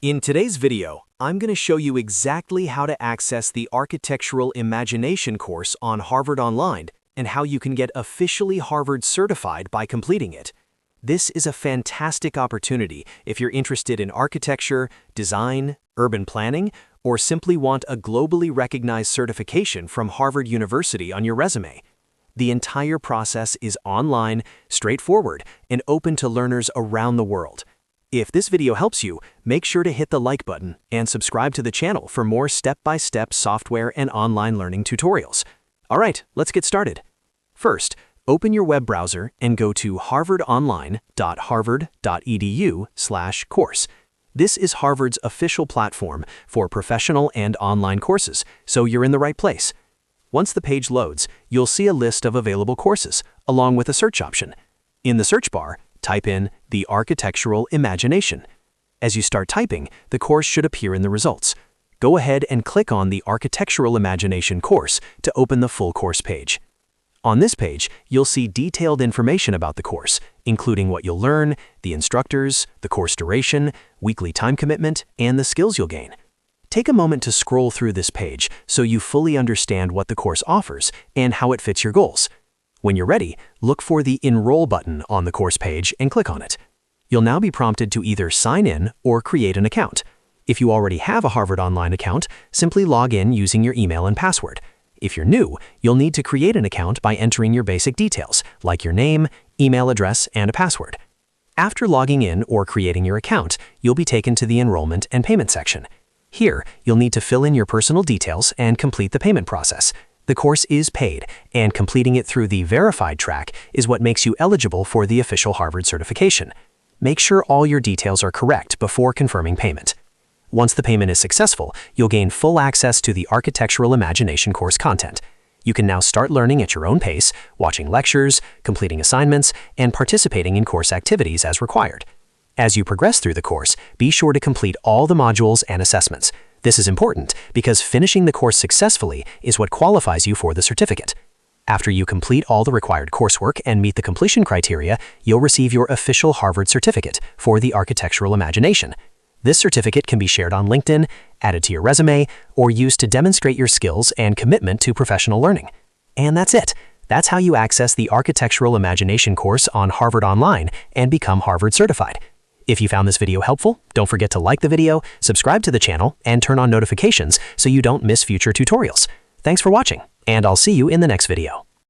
In today's video, I'm going to show you exactly how to access the Architectural Imagination course on Harvard Online and how you can get officially Harvard certified by completing it. This is a fantastic opportunity if you're interested in architecture, design, urban planning, or simply want a globally recognized certification from Harvard University on your resume. The entire process is online, straightforward, and open to learners around the world. If this video helps you, make sure to hit the like button and subscribe to the channel for more step-by-step software and online learning tutorials. All right, let's get started. First, open your web browser and go to harvardonline.harvard.edu/course. This is Harvard's official platform for professional and online courses, so you're in the right place. Once the page loads, you'll see a list of available courses, along with a search option. In the search bar, type in the Architectural Imagination. As you start typing, the course should appear in the results. Go ahead and click on the Architectural Imagination course to open the full course page. On this page, you'll see detailed information about the course, including what you'll learn, the instructors, the course duration, weekly time commitment, and the skills you'll gain. Take a moment to scroll through this page so you fully understand what the course offers and how it fits your goals. When you're ready, look for the Enroll button on the course page and click on it. You'll now be prompted to either sign in or create an account. If you already have a Harvard Online account, simply log in using your email and password. If you're new, you'll need to create an account by entering your basic details, like your name, email address, and a password. After logging in or creating your account, you'll be taken to the enrollment and payment section. Here, you'll need to fill in your personal details and complete the payment process. The course is paid, and completing it through the verified track is what makes you eligible for the official Harvard certification. Make sure all your details are correct before confirming payment. Once the payment is successful, you'll gain full access to the Architectural Imagination course content. You can now start learning at your own pace, watching lectures, completing assignments, and participating in course activities as required. As you progress through the course, be sure to complete all the modules and assessments. This is important because finishing the course successfully is what qualifies you for the certificate. After you complete all the required coursework and meet the completion criteria, you'll receive your official Harvard certificate for the Architectural Imagination. This certificate can be shared on LinkedIn, added to your resume, or used to demonstrate your skills and commitment to professional learning. And that's it. That's how you access the Architectural Imagination course on Harvard Online and become Harvard certified. If you found this video helpful, don't forget to like the video, subscribe to the channel, and turn on notifications so you don't miss future tutorials. Thanks for watching, and I'll see you in the next video.